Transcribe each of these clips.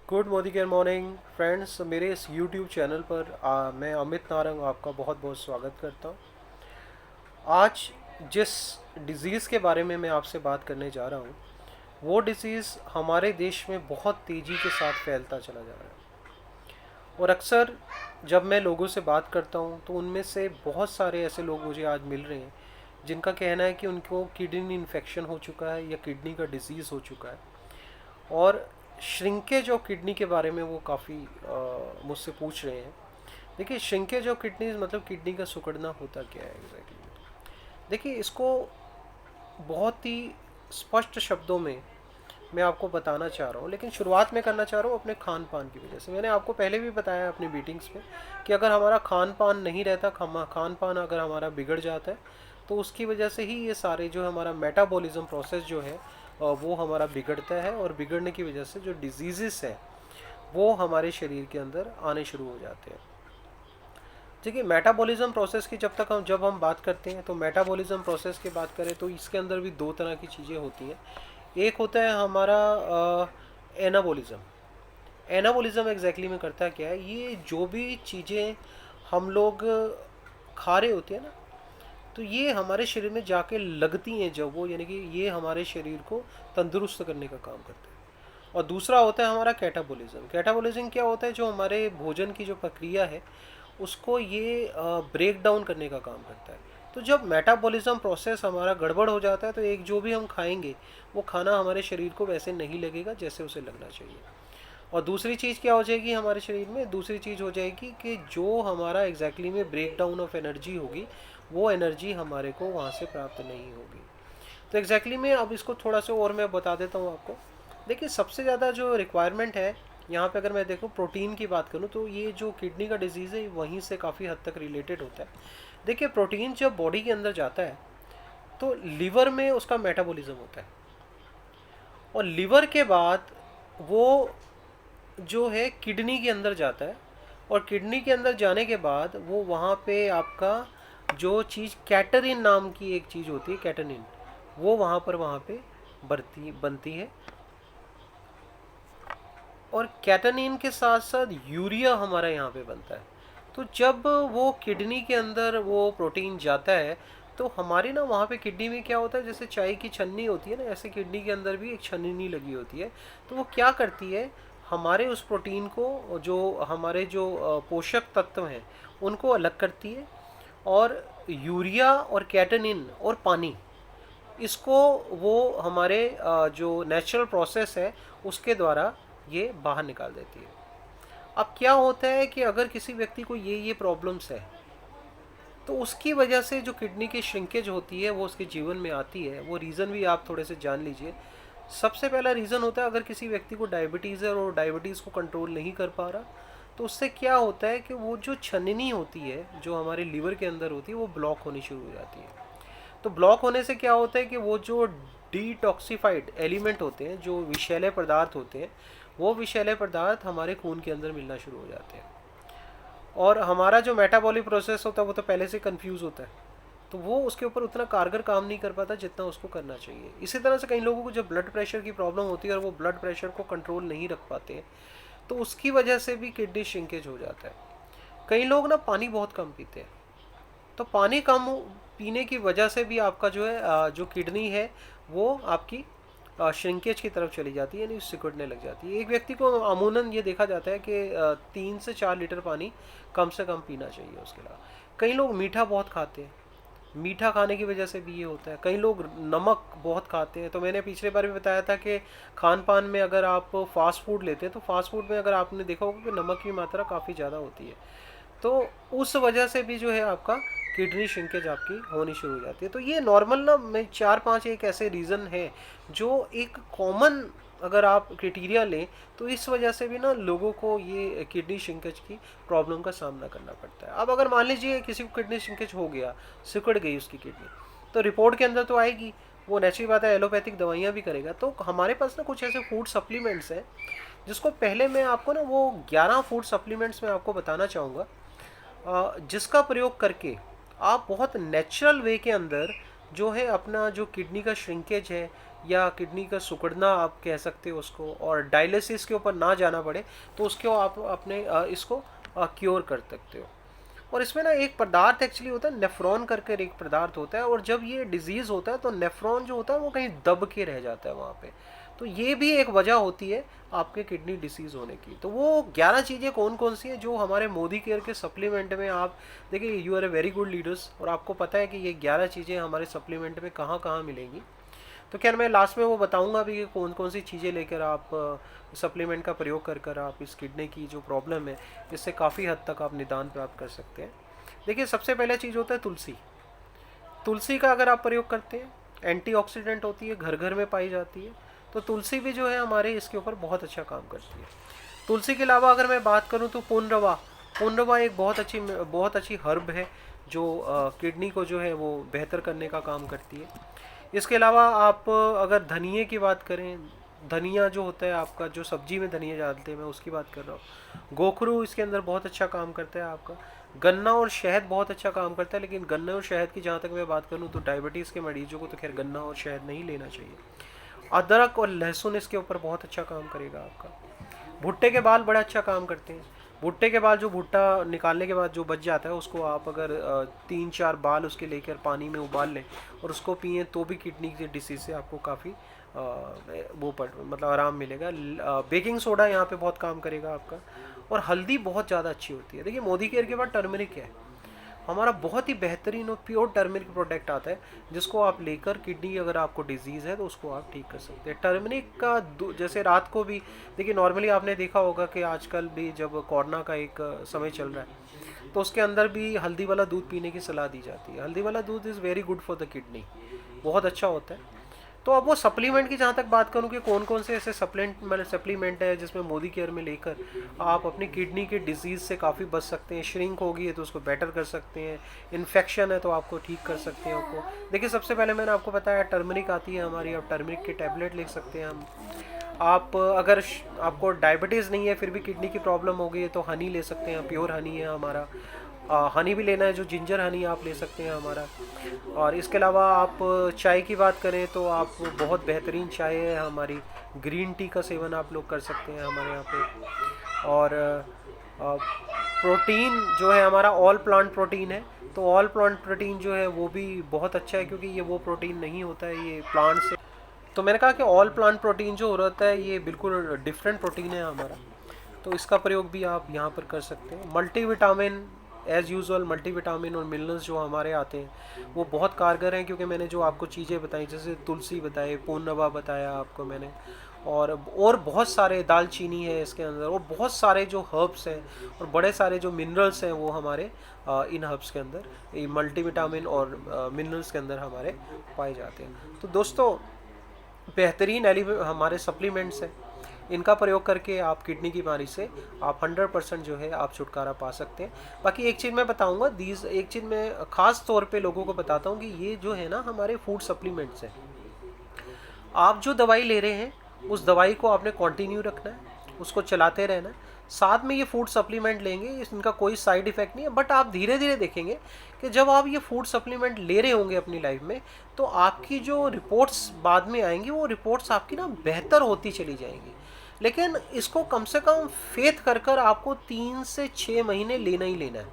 Good morning friends. मेरे इस YouTube channel पर मैं अमित नारंग आपका बहुत बहुत स्वागत करता हूँ। आज जिस डिज़ीज़ के बारे में मैं आपसे बात करने जा रहा हूँ वो डिज़ीज़ हमारे देश में बहुत तेज़ी के साथ फैलता चला जा रहा है। और अक्सर जब मैं लोगों से बात करता हूँ तो उनमें से बहुत सारे ऐसे लोग मुझे आज मिल रहे हैं जिनका कहना है कि उनको किडनी इन्फेक्शन हो चुका है या किडनी का डिज़ीज़ हो चुका है। और श्रिंकेज ऑफ किडनी के बारे में वो काफ़ी मुझसे पूछ रहे हैं। देखिए, श्रिंकेज ऑफ किडनी मतलब किडनी का सिकुड़ना होता क्या है एग्जैक्टली। देखिए, इसको बहुत ही स्पष्ट शब्दों में मैं आपको बताना चाह रहा हूँ, लेकिन शुरुआत में करना चाह रहा हूँ अपने खान पान की वजह से। मैंने आपको पहले भी बताया अपनी मीटिंग्स में कि अगर हमारा खान पान नहीं रहता, खान पान अगर हमारा बिगड़ जाता है तो उसकी वजह से ही ये सारे जो हमारा मेटाबॉलिज्म प्रोसेस जो है वो हमारा बिगड़ता है, और बिगड़ने की वजह से जो डिजीज़ हैं वो हमारे शरीर के अंदर आने शुरू हो जाते हैं। देखिए, मेटाबॉलिज्म प्रोसेस की जब हम बात करते हैं तो मेटाबॉलिज्म प्रोसेस की बात करें तो इसके अंदर भी दो तरह की चीज़ें होती हैं। एक होता है हमारा एनाबॉलिज्म। एनाबॉलिज्म एग्जैक्टली में करता क्या है, ये जो भी चीज़ें हम लोग खा रहे होते हैं ना, तो ये हमारे शरीर में जाके लगती हैं जब वो, यानी कि ये हमारे शरीर को तंदुरुस्त करने का काम करते हैं। और दूसरा होता है हमारा कैटाबॉलिज्म। कैटाबॉलिज्म क्या होता है, जो हमारे भोजन की जो प्रक्रिया है उसको ये ब्रेक डाउन करने का काम करता है। तो जब मेटाबॉलिज्म प्रोसेस हमारा गड़बड़ हो जाता है तो एक जो भी हम खाएंगे वो खाना हमारे शरीर को वैसे नहीं लगेगा जैसे उसे लगना चाहिए। और दूसरी चीज़ क्या हो जाएगी हमारे शरीर में, दूसरी चीज़ हो जाएगी कि जो हमारा एग्जैक्टली में ब्रेक डाउन ऑफ एनर्जी होगी वो एनर्जी हमारे को वहाँ से प्राप्त नहीं होगी। तो एग्जैक्टली में अब इसको थोड़ा सा और मैं बता देता हूँ आपको। देखिए, सबसे ज़्यादा जो रिक्वायरमेंट है यहाँ पे, अगर मैं देखूँ प्रोटीन की बात करूँ, तो ये जो किडनी का डिजीज़ है वहीं से काफ़ी हद तक रिलेटेड होता है। देखिए, प्रोटीन जब बॉडी के अंदर जाता है तो लीवर में उसका मेटाबॉलिज्म होता है, और लीवर के बाद वो जो है किडनी के अंदर जाता है, और किडनी के अंदर जाने के बाद वो वहाँ पे आपका जो चीज़ कैटरिन नाम की एक चीज़ होती है, कैटनिन, वो वहाँ पे बनती है। और कैटनिन के साथ साथ यूरिया हमारा यहाँ पे बनता है। तो जब वो किडनी के अंदर वो प्रोटीन जाता है तो हमारी ना वहाँ पे किडनी में क्या होता है, जैसे चाय की छन्नी होती है ना, ऐसे किडनी के अंदर भी एक छन्नी लगी होती है। तो वो क्या करती है, हमारे उस प्रोटीन को, जो हमारे जो पोषक तत्व हैं उनको अलग करती है, और यूरिया और कैटनिन और पानी, इसको वो हमारे जो नेचुरल प्रोसेस है उसके द्वारा ये बाहर निकाल देती है। अब क्या होता है कि अगर किसी व्यक्ति को ये प्रॉब्लम्स है तो उसकी वजह से जो किडनी की श्रिंकेज होती है वो उसके जीवन में आती है। वो रीज़न भी आप थोड़े से जान लीजिए। सबसे पहला रीज़न होता है, अगर किसी व्यक्ति को डायबिटीज़ है और डायबिटीज़ को कंट्रोल नहीं कर पा रहा, तो उससे क्या होता है कि वो जो छननी होती है जो हमारे लीवर के अंदर होती है वो ब्लॉक होनी शुरू हो जाती है। तो ब्लॉक होने से क्या होता है कि वो जो डिटॉक्सिफाइड एलिमेंट होते हैं, जो विषैले पदार्थ होते हैं, वो विषैले पदार्थ हमारे खून के अंदर मिलना शुरू हो जाते हैं। और हमारा जो मेटाबॉलिक प्रोसेस होता है वो तो पहले से कंफ्यूज होता है, तो वो उसके ऊपर उतना कारगर काम नहीं कर पाता जितना उसको करना चाहिए। इसी तरह से कई लोगों को जब ब्लड प्रेशर की प्रॉब्लम होती है और वो ब्लड प्रेशर को कंट्रोल नहीं रख पाते हैं, तो उसकी वजह से भी किडनी श्रिंकेज हो जाता है। कई लोग ना पानी बहुत कम पीते हैं, तो पानी कम पीने की वजह से भी आपका जो है जो किडनी है वो आपकी श्रिंकेज की तरफ चली जाती है, यानी सिकुड़ने लग जाती है। एक व्यक्ति को अमूमन ये देखा जाता है कि 3 से 4 लीटर पानी कम से कम पीना चाहिए उसके अलावा। कई लोग मीठा बहुत खाते हैं, मीठा खाने की वजह से भी ये होता है। कई लोग नमक बहुत खाते हैं। तो मैंने पिछले बार भी बताया था कि खान पान में अगर आप फास्ट फूड लेते हैं तो फास्ट फूड में अगर आपने देखा होगा कि नमक की मात्रा काफ़ी ज़्यादा होती है, तो उस वजह से भी जो है आपका किडनी श्रिंकेज आपकी होनी शुरू हो जाती है। तो ये नॉर्मल ना, मैं 4-5 एक ऐसे रीज़न है जो एक कॉमन अगर आप क्राइटेरिया लें तो इस वजह से भी ना लोगों को ये किडनी श्रिंकेज की प्रॉब्लम का सामना करना पड़ता है। अब अगर मान लीजिए किसी को किडनी श्रिंकेज हो गया, सिकुड़ गई उसकी किडनी, तो रिपोर्ट के अंदर तो आएगी, वो नेचुरल बात है, एलोपैथिक दवाइयाँ भी करेगा। तो हमारे पास ना कुछ ऐसे फूड सप्लीमेंट्स हैं जिसको पहले मैं आपको ना वो 11 फूड सप्लीमेंट्स में आपको बताना चाहूँगा, जिसका प्रयोग करके आप बहुत नेचुरल वे के अंदर जो है अपना जो किडनी का श्रिंकेज है या किडनी का सिकुड़ना आप कह सकते हो उसको, और डायलिसिस के ऊपर ना जाना पड़े, तो उसके आप अपने इसको क्योर कर सकते हो। और इसमें ना एक पदार्थ एक्चुअली होता है, नेफ्रॉन करके एक पदार्थ होता है, और जब ये डिजीज़ होता है तो नेफ्रॉन जो होता है वो कहीं दब के रह जाता है वहाँ पे। तो ये भी एक वजह होती है आपके किडनी डिसीज़ होने की। तो वो 11 चीज़ें कौन कौन सी हैं जो हमारे मोदी केयर के सप्लीमेंट में आप देखिए, you are a very good leaders, और आपको पता है कि ये 11 चीज़ें हमारे सप्लीमेंट में कहाँ कहाँ मिलेंगी। तो खैर मैं लास्ट में वो बताऊंगा भी कि कौन कौन सी चीज़ें लेकर आप सप्लीमेंट का प्रयोग कर कर आप इस किडनी की जो प्रॉब्लम है इससे काफ़ी हद तक आप निदान प्राप्त कर सकते हैं। देखिए, सबसे पहला चीज़ होता है तुलसी। तुलसी का अगर आप प्रयोग करते हैं, एंटीऑक्सीडेंट होती है, घर घर में पाई जाती है, तो तुलसी भी जो है हमारे इसके ऊपर बहुत अच्छा काम करती है। तुलसी के अलावा अगर मैं बात करूं तो पुनरवा, पुनरवा एक बहुत अच्छी हर्ब है जो किडनी को जो है वो बेहतर करने का काम करती है। इसके अलावा आप अगर धनिए की बात करें, धनिया जो होता है आपका, जो सब्जी में धनिया डालते हैं, मैं उसकी बात कर रहा हूँ। गोखरू इसके अंदर बहुत अच्छा काम करता है आपका। गन्ना और शहद बहुत अच्छा काम करता है, लेकिन गन्ना और शहद की जहाँ तक मैं बात करूँ तो डायबिटीज़ के मरीजों को तो खैर गन्ना और शहद नहीं लेना चाहिए। अदरक और लहसुन इसके ऊपर बहुत अच्छा काम करेगा आपका। भुट्टे के बाल बड़ा अच्छा काम करते हैं। भुट्टे के बाल, जो भुट्टा निकालने के बाद जो बच जाता है, उसको आप अगर 3-4 बाल उसके लेकर पानी में उबाल लें और उसको पिए तो भी किडनी की डिसीज से आपको काफ़ी मतलब आराम मिलेगा। बेकिंग सोडा यहाँ पे बहुत काम करेगा आपका। और हल्दी बहुत ज़्यादा अच्छी होती है। देखिए, मोदी केयर के बाद टर्मरिक है हमारा, बहुत ही बेहतरीन और प्योर टर्मरिक प्रोडक्ट आता है जिसको आप लेकर किडनी अगर आपको डिजीज़ है तो उसको आप ठीक कर सकते हैं। टर्मरिक का जैसे रात को भी देखिए, नॉर्मली आपने देखा होगा कि आजकल भी जब कोरोना का एक समय चल रहा है तो उसके अंदर भी हल्दी वाला दूध पीने की सलाह दी जाती है। हल्दी वाला दूध is very good for the kidney, बहुत अच्छा होता है। तो अब वो सप्लीमेंट की जहाँ तक बात करूँ कि कौन कौन से ऐसे सप्लीमेंट है जिसमें मोदी केयर में लेकर आप अपनी किडनी के डिजीज़ से काफ़ी बच सकते हैं। श्रिंक होगी है तो उसको बेटर कर सकते हैं, इन्फेक्शन है तो आपको ठीक कर सकते हैं आपको। देखिए, सबसे पहले मैंने आपको बताया टर्मरिक आती है हमारी, अब टर्मरिक के टैबलेट ले सकते हैं हम। आप अगर आपको डायबिटीज़ नहीं है फिर भी किडनी की प्रॉब्लम हो गई है तो हनी ले सकते हैं, प्योर हनी है हमारा। हनी भी लेना है, जो जिंजर हनी आप ले सकते हैं हमारा। और इसके अलावा आप चाय की बात करें तो आप बहुत बेहतरीन चाय है हमारी, ग्रीन टी का सेवन आप लोग कर सकते हैं हमारे यहाँ पे। और प्रोटीन जो है हमारा ऑल प्लांट प्रोटीन है, तो ऑल प्लांट प्रोटीन जो है वो भी बहुत अच्छा है क्योंकि ये वो प्रोटीन नहीं होता है, ये प्लांट से। तो मैंने कहा कि ऑल प्लांट प्रोटीन जो रहता है ये बिल्कुल डिफरेंट प्रोटीन है हमारा, तो इसका प्रयोग भी आप यहाँ पर कर सकते हैं। मल्टीविटामिन एज़ यूजुअल, मल्टीविटामिन और मिनरल्स जो हमारे आते हैं वो बहुत कारगर हैं क्योंकि मैंने जो आपको चीज़ें बताई, जैसे तुलसी बताई, पूर्णवा बताया आपको मैंने, और बहुत सारे, दालचीनी है इसके अंदर, और बहुत सारे जो हर्ब्स हैं और बड़े सारे जो मिनरल्स हैं वो हमारे इन हर्ब्स के अंदर, ये मल्टीविटामिन और मिनरल्स के अंदर हमारे पाए जाते हैं। तो दोस्तों, बेहतरीन हमारे सप्लीमेंट्स हैं, इनका प्रयोग करके आप किडनी की बीमारी से आप 100% जो है आप छुटकारा पा सकते हैं। बाकी एक चीज़ मैं बताऊंगा, एक चीज़ मैं ख़ास तौर पे लोगों को बताता हूँ कि ये जो है ना हमारे फूड सप्लीमेंट्स हैं, आप जो दवाई ले रहे हैं उस दवाई को आपने कंटिन्यू रखना है, उसको चलाते रहना है। साथ में ये फूड सप्लीमेंट लेंगे, इनका कोई साइड इफ़ेक्ट नहीं है, बट आप धीरे धीरे देखेंगे कि जब आप ये फूड सप्लीमेंट ले रहे होंगे अपनी लाइफ में तो आपकी जो रिपोर्ट्स बाद में आएंगी वो रिपोर्ट्स आपकी ना बेहतर होती चली जाएंगी। लेकिन इसको कम से कम फेथ कर कर आपको 3 से 6 महीने लेना ही लेना है।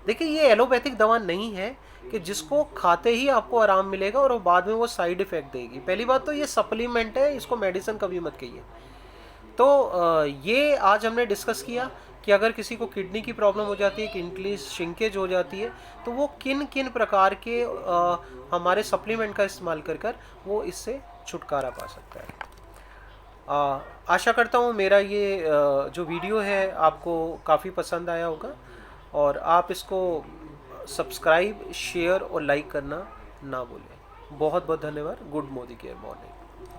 देखिए, ये एलोपैथिक दवा नहीं है कि जिसको खाते ही आपको आराम मिलेगा और बाद में वो साइड इफ़ेक्ट देगी। पहली बात तो ये सप्लीमेंट है, इसको मेडिसिन कभी मत कहिए। तो ये आज हमने डिस्कस किया कि अगर किसी को किडनी की प्रॉब्लम हो जाती है, किडनी श्रिंकेज हो जाती है, तो वो किन किन प्रकार के हमारे सप्लीमेंट का इस्तेमाल कर कर वो इससे छुटकारा पा सकता है। आशा करता हूँ मेरा ये जो वीडियो है आपको काफ़ी पसंद आया होगा, और आप इसको सब्सक्राइब, शेयर और लाइक करना ना भूलें। बहुत बहुत धन्यवाद। Good Modi care morning.